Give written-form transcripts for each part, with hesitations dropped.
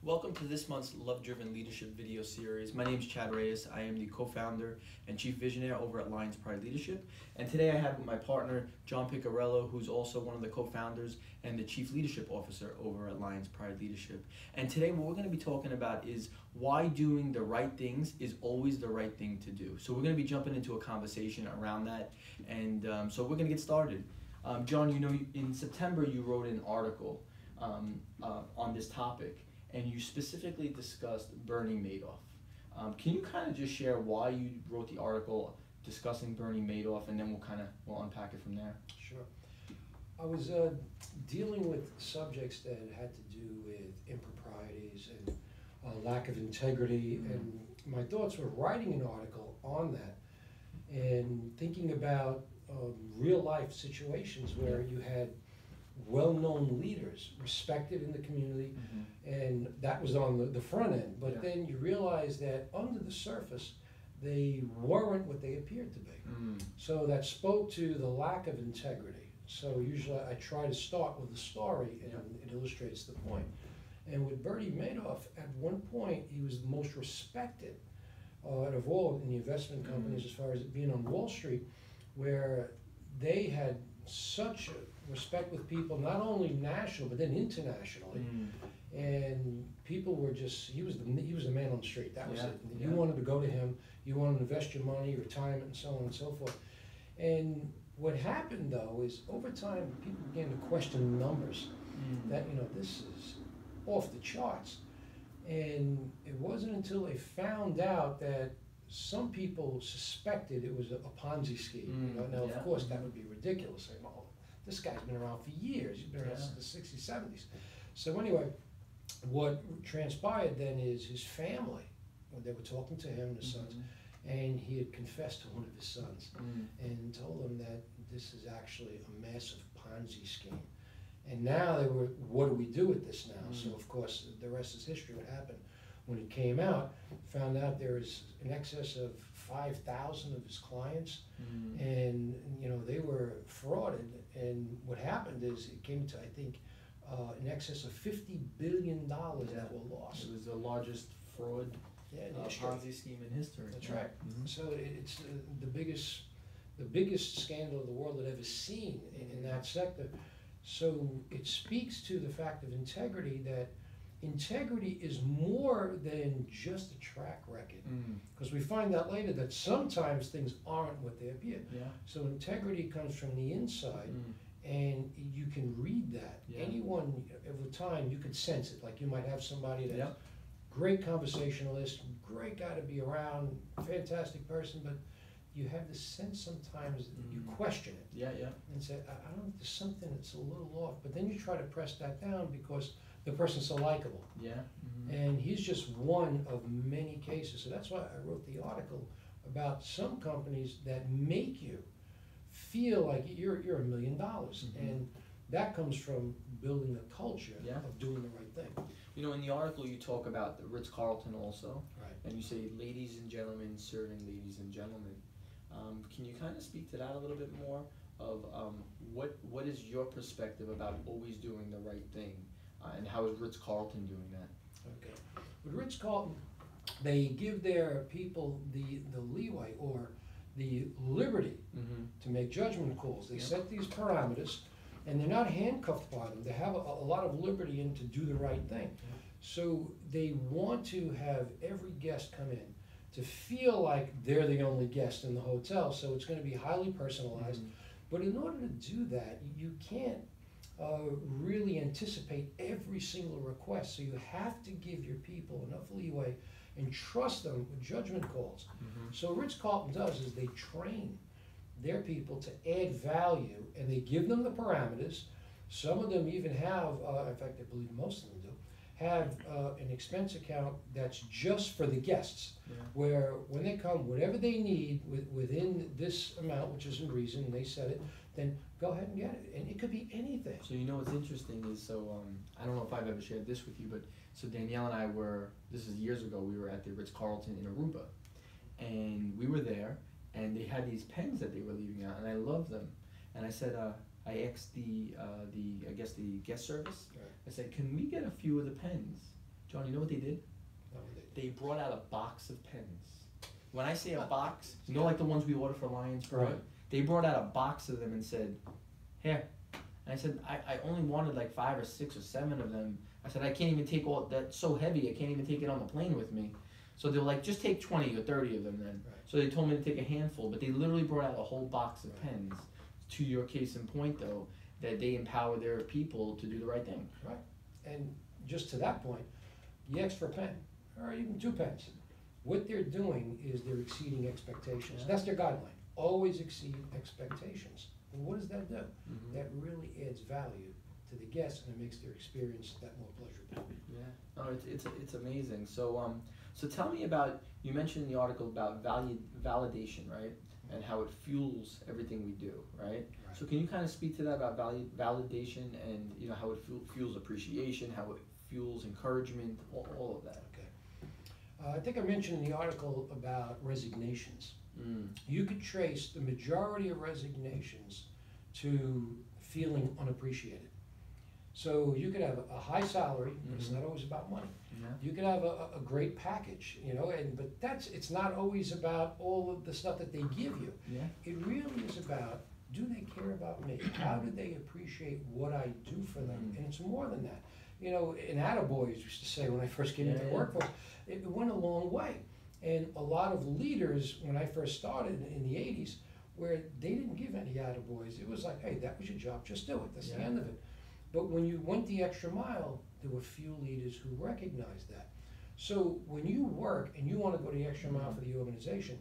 Welcome to this month's Love-Driven Leadership video series. My name is Chad Reyes. I am the co-founder and chief visionary over at Lions Pride Leadership. And today I have with my partner, John Picarello, who's also one of the co-founders and the chief leadership officer over at Lions Pride Leadership. And today what we're going to be talking about is why doing the right things is always the right thing to do. So we're going to be jumping into a conversation around that. And so we're going to get started. John, you know, in September you wrote an article on this topic, and you specifically discussed Bernie Madoff. Can you kind of just share why you wrote the article discussing Bernie Madoff, and then we'll unpack it from there? Sure. I was dealing with subjects that had to do with improprieties and lack of integrity, and my thoughts were writing an article on that and thinking about real life situations where you had well-known leaders respected in the community, and that was on the front end, but then you realize that under the surface they weren't what they appeared to be. So that spoke to the lack of integrity. So usually I try to start with a story, and it illustrates the point. And with Bernie Madoff, at one point he was the most respected out of all in the investment companies as far as being on Wall Street, where they had such a respect with people, not only national but then internationally, and people were just, he was the man on the street. That was it. You wanted to go to him, you wanted to invest your money, retirement, and so on and so forth. And what happened though is over time people began to question the numbers, that this is off the charts. And it wasn't until they found out that some people suspected it was a Ponzi scheme. Now, of course, that would be ridiculous. Saying, "Oh, this guy's been around for years. He's been around since the 60s, 70s." So anyway, what transpired then is his family, when they were talking to him and his sons, and he had confessed to one of his sons and told him that this is actually a massive Ponzi scheme. And now they were, what do we do with this now? So of course, the rest is history. What happened when it came out, found out there is in excess of 5,000 of his clients, and they were frauded. And what happened is it came to, I think, in excess of $50 billion that were lost. It was the largest fraud Ponzi scheme in history. That's right. So it's the biggest scandal the world had ever seen in that sector. So it speaks to the fact of integrity, that integrity is more than just a track record, because we find out later that sometimes things aren't what they appear. So integrity comes from the inside, and you can read that. Anyone over time, you could sense it. Like you might have somebody that's great conversationalist, great guy to be around, fantastic person, but you have this sense sometimes you question it. And say, I don't, there's something that's a little off. But then you try to press that down because the person's so likable. And he's just one of many cases. So that's why I wrote the article about some companies that make you feel like you're $1 million. And that comes from building a culture of doing the right thing. You know, in the article you talk about the RitzCarlton also, and you say ladies and gentlemen serving ladies and gentlemen. Can you kind of speak to that a little bit more of what is your perspective about always doing the right thing, and how is RitzCarlton doing that? Okay, with RitzCarlton, they give their people the leeway or the liberty to make judgment calls. They set these parameters, and they're not handcuffed by them. They have a lot of liberty in to do the right thing. So they want to have every guest come in to feel like they're the only guest in the hotel, so it's going to be highly personalized. But in order to do that, you can't really anticipate every single request, so you have to give your people enough leeway and trust them with judgment calls. So what RitzCarlton does is they train their people to add value, and they give them the parameters. Some of them even have, in fact I believe most of them do, have an expense account that's just for the guests, where when they come, whatever they need within this amount, which is in reason, and they set it, then go ahead and get it. And it could be anything. So what's interesting is, so I don't know if I've ever shared this with you, but so Danielle and I were, this is years ago, we were at the RitzCarlton in Aruba, and we were there, and they had these pens that they were leaving out, and I love them. And I said, I asked the guest service. I said, can we get a few of the pens? John, you know what they did? No, They brought out a box of pens. When I say a box, you know, like the ones we order for Lions Pride? Right. They brought out a box of them and said, here. And I said, I only wanted like 5 or 6 or 7 of them. I said, I can't even take all, that's so heavy, I can't even take it on the plane with me. So they were like, just take 20 or 30 of them then. Right. So they told me to take a handful, but they literally brought out a whole box of pens. To your case in point though, that they empower their people to do the right thing. Right. And just to that point, you ask for a pen, or even 2 pens. What they're doing is they're exceeding expectations. That's their guideline. Always exceed expectations. And what does that do? Mm-hmm. That really adds value to the guests, and it makes their experience that more pleasurable. Yeah. No, it's amazing. So so tell me about, you mentioned in the article about validation, right? And how it fuels everything we do, right? So can you kind of speak to that about validation and, you know, how it fuels appreciation, how it fuels encouragement, all of that? Okay. I think I mentioned in the article about resignations. You could trace the majority of resignations to feeling unappreciated. So you could have a high salary, but it's not always about money. Yeah. You could have a great package, you know, but it's not always about all of the stuff that they give you. Yeah. It really is about, do they care about me? How do they appreciate what I do for them? And it's more than that. You know, in attaboys used to say when I first came into the workforce, it went a long way. And a lot of leaders, when I first started in the 80s, where they didn't give any attaboys, it was like, hey, that was your job, just do it, that's the end of it. But when you went the extra mile, there were few leaders who recognized that. So when you work and you want to go the extra mile for the organization,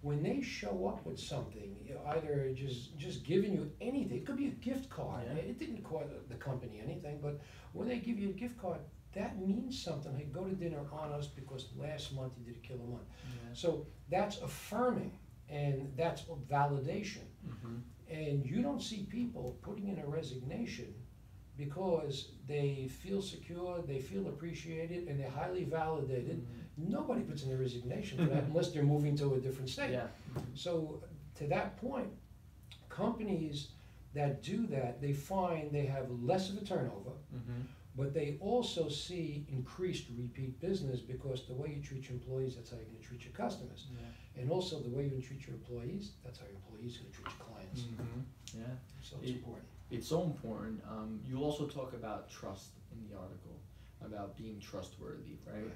when they show up with something, you know, either just giving you anything, it could be a gift card. It didn't cost the company anything, but when they give you a gift card, that means something. Hey, go to dinner on us because last month you did a killer month. So that's affirming, and that's validation. And you don't see people putting in a resignation because they feel secure, they feel appreciated, and they're highly validated. Nobody puts in a resignation for that unless they're moving to a different state. So to that point, companies that do that, they find they have less of a turnover, but they also see increased repeat business because the way you treat your employees, that's how you're going to treat your customers. And also the way you treat your employees, that's how your employees are going to treat your clients. So it's important. It's so important. You also talk about trust in the article, about being trustworthy, right?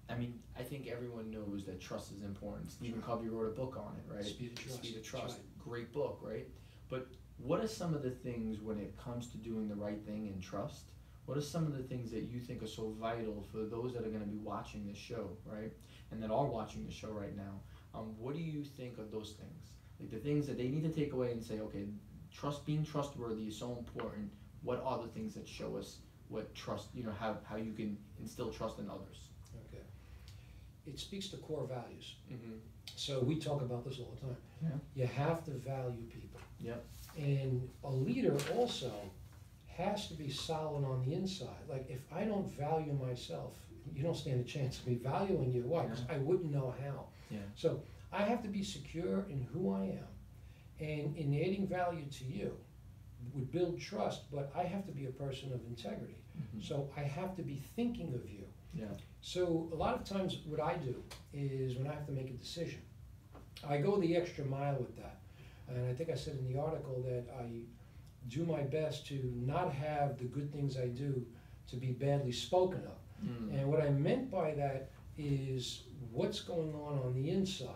I mean, I think everyone knows that trust is important. Stephen Covey wrote a book on it, right? Speed of Trust. Speed of Trust. Great book, right? But what are some of the things when it comes to doing the right thing and trust? What are some of the things that you think are so vital for those that are going to be watching this show, right? And that are watching the show right now? What do you think of those things? Like the things that they need to take away and say, okay, being trustworthy is so important. What are the things that show us what trust, you know, how you can instill trust in others? Okay. It speaks to core values. So we talk about this all the time. You have to value people. And a leader also has to be solid on the inside. Like if I don't value myself, you don't stand a chance of me valuing you. Why? Because I wouldn't know how. So I have to be secure in who I am. And in adding value to you would build trust, but I have to be a person of integrity. So I have to be thinking of you. So a lot of times what I do is when I have to make a decision, I go the extra mile with that. And I think I said in the article that I do my best to not have the good things I do to be badly spoken of. And what I meant by that is what's going on the inside.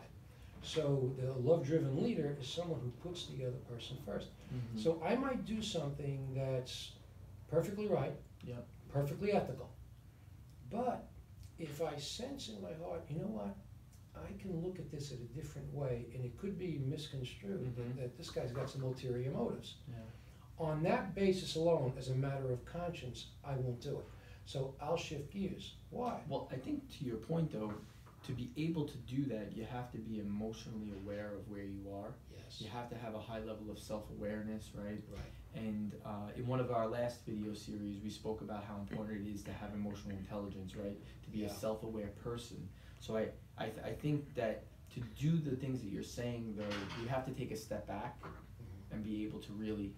So the love-driven leader is someone who puts the other person first. So I might do something that's perfectly right, perfectly ethical, but if I sense in my heart, you know what, I can look at this in a different way, and it could be misconstrued that this guy's got some ulterior motives. On that basis alone, as a matter of conscience, I won't do it. So I'll shift gears. Why? Well, I think to your point though, to be able to do that, you have to be emotionally aware of where you are. You have to have a high level of self-awareness, right? And in one of our last video series, we spoke about how important it is to have emotional intelligence, right? To be a self-aware person. So I think that to do the things that you're saying, though, you have to take a step back and be able to really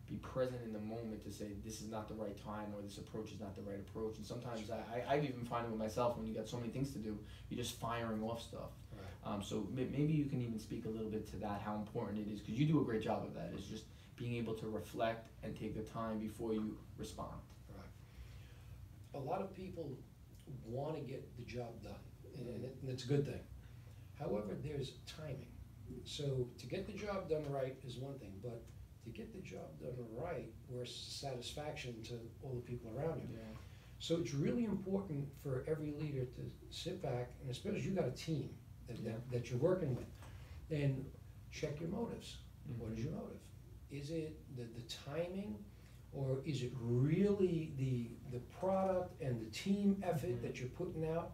be present in the moment to say this is not the right time or this approach is not the right approach. And sometimes I even find it with myself when you got so many things to do, you're just firing off stuff. Right. So maybe you can even speak a little bit to that, how important it is, because you do a great job of that. It's just being able to reflect and take the time before you respond. Right. A lot of people want to get the job done, and it's a good thing. However, there's timing. So to get the job done right is one thing, but to get the job done right where satisfaction to all the people around you. Yeah. So it's really important for every leader to sit back, and especially you got a team that you're working with, and check your motives. Mm-hmm. What is your motive? Is it the timing, or is it really the product and the team effort that you're putting out?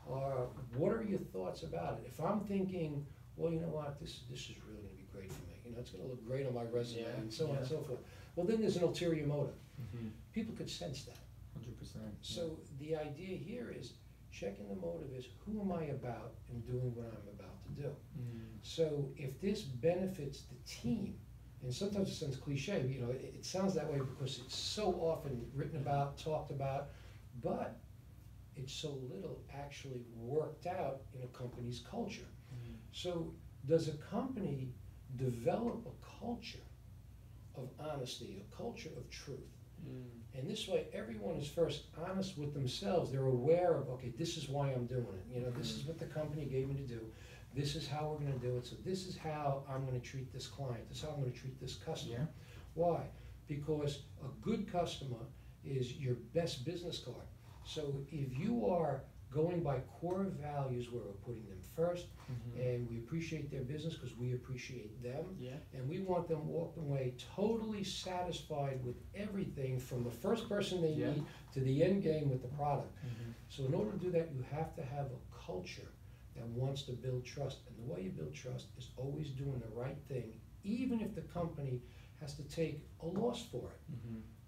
Or what are your thoughts about it? If I'm thinking, well, you know what, this is really going to be great for me. You know, it's going to look great on my resume and so on and so forth. Well, then there's an ulterior motive. Mm-hmm. People could sense that. 100%. So the idea here is checking the motive is who am I about and doing what I'm about to do. So if this benefits the team, and sometimes it sounds cliche, you know, it sounds that way because it's so often written about, talked about, but it's so little actually worked out in a company's culture. So does a company develop a culture of honesty, a culture of truth? And this way, everyone is first honest with themselves. They're aware of, okay, this is why I'm doing it. You know, this is what the company gave me to do. This is how we're going to do it. So this is how I'm going to treat this client. This is how I'm going to treat this customer. Yeah. Why? Because a good customer is your best business card. So if you are going by core values where we're putting them first, and we appreciate their business because we appreciate them, and we want them walking away totally satisfied with everything from the first person they meet to the end game with the product. So in order to do that, you have to have a culture that wants to build trust. And the way you build trust is always doing the right thing, even if the company has to take a loss for it.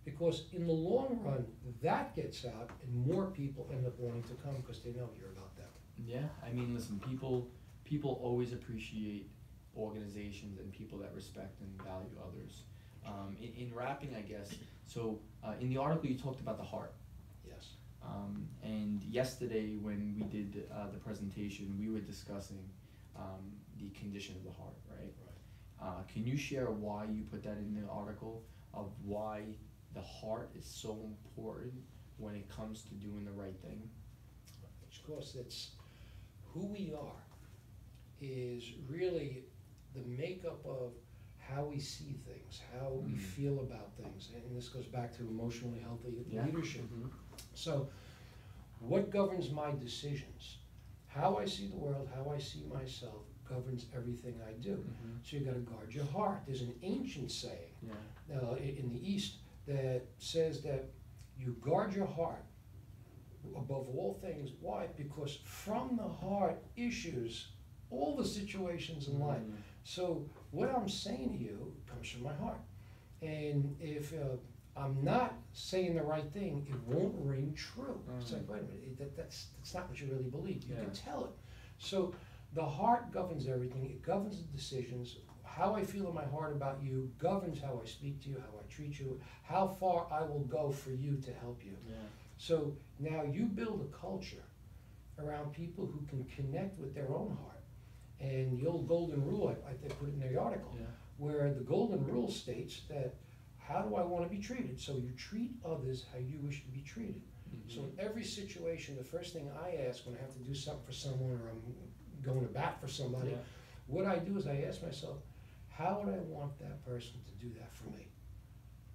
Because in the long run, that gets out and more people end up wanting to come because they know you're about them. Yeah, I mean, listen, people always appreciate organizations and people that respect and value others. In wrapping, I guess, so in the article you talked about the heart. Yes. And yesterday when we did the presentation, we were discussing the condition of the heart, right? Can you share why you put that in the article, of why the heart is so important when it comes to doing the right thing? Of course, it's who we are is really the makeup of how we see things, how we feel about things. And this goes back to emotionally healthy leadership. So what governs my decisions? How I see the world, how I see myself governs everything I do. So you got to guard your heart. There's an ancient saying in the East that says that you guard your heart above all things. Why? Because from the heart issues all the situations in life. So what I'm saying to you comes from my heart. And if I'm not saying the right thing, it won't ring true. It's like, wait a minute, that's not what you really believe. You can tell it. So the heart governs everything. It governs the decisions. How I feel in my heart about you governs how I speak to you, how I treat you, how far I will go for you to help you. So now you build a culture around people who can connect with their own heart. And the old golden rule, I put it in the article, where the golden rule states that how do I want to be treated? So you treat others how you wish to be treated. So in every situation, the first thing I ask when I have to do something for someone or I'm going to bat for somebody, what I do is I ask myself, how would I want that person to do that for me?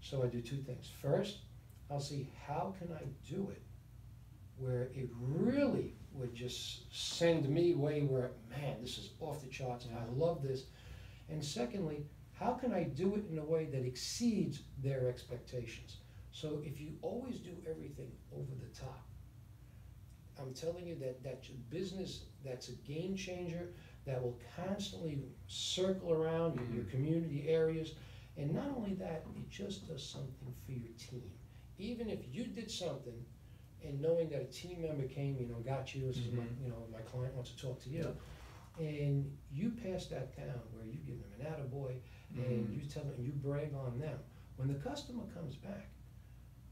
So I do two things. First, I'll see how can I do it where it really would just send me way where, man, this is off the charts, I love this. And secondly, how can I do it in a way that exceeds their expectations? So if you always do everything over the top, I'm telling you that's a business that's a game changer that will constantly circle around your community areas. And not only that, it just does something for your team. Even if you did something and knowing that a team member came, got you, this is my, my client wants to talk to you, and you pass that down where you give them an attaboy and you tell them, you brag on them. When the customer comes back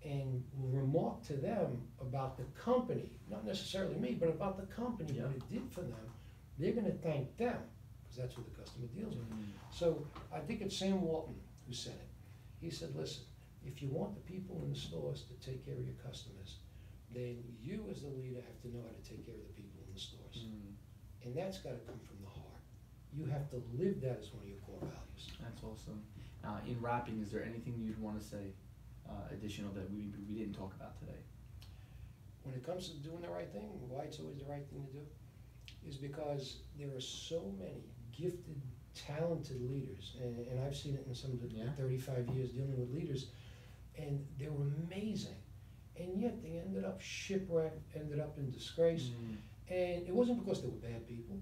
and will remark to them about the company, not necessarily me, but about the company, what it did for them, they're gonna thank them, because that's what the customer deals with. So I think it's Sam Walton who said it. He said, listen, if you want the people in the stores to take care of your customers, then you as the leader have to know how to take care of the people in the stores. And that's gotta come from the heart. You have to live that as one of your core values. That's awesome. In wrapping, is there anything you'd want to say additional that we didn't talk about today? When it comes to doing the right thing, why it's always the right thing to do, is because there are so many gifted, talented leaders, and I've seen it in some of the 35 years dealing with leaders, and they were amazing, and yet they ended up shipwrecked, ended up in disgrace, and it wasn't because they were bad people.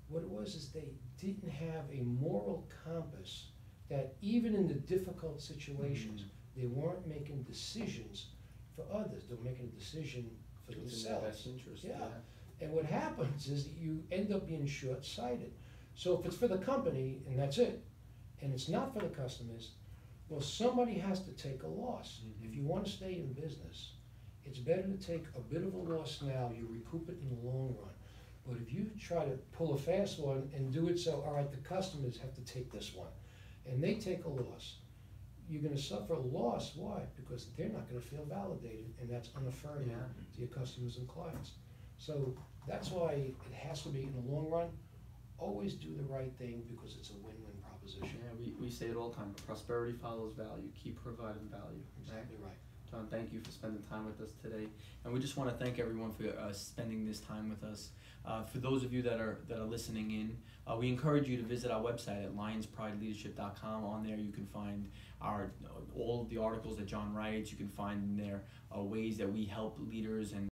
What it was is they didn't have a moral compass that even in the difficult situations, they weren't making decisions for others, they were making a decision for It's themselves. in their best interest. And what happens is that you end up being short-sighted. So if it's for the company and that's it, and it's not for the customers, well, somebody has to take a loss. If you want to stay in business, it's better to take a bit of a loss now, you recoup it in the long run. But if you try to pull a fast one and do it so, all right, the customers have to take this one, and they take a loss, you're gonna suffer a loss. Why? Because they're not gonna feel validated, and that's unaffirming to your customers and clients. So that's why it has to be, in the long run, always do the right thing, because it's a win-win proposition. Yeah, we say it all the time, but prosperity follows value. Keep providing value. Exactly right. John, thank you for spending time with us today, and we just want to thank everyone for spending this time with us. For those of you that are listening in, we encourage you to visit our website at lionsprideleadership.com. On there, you can find all of the articles that John writes. You can find in there ways that we help leaders and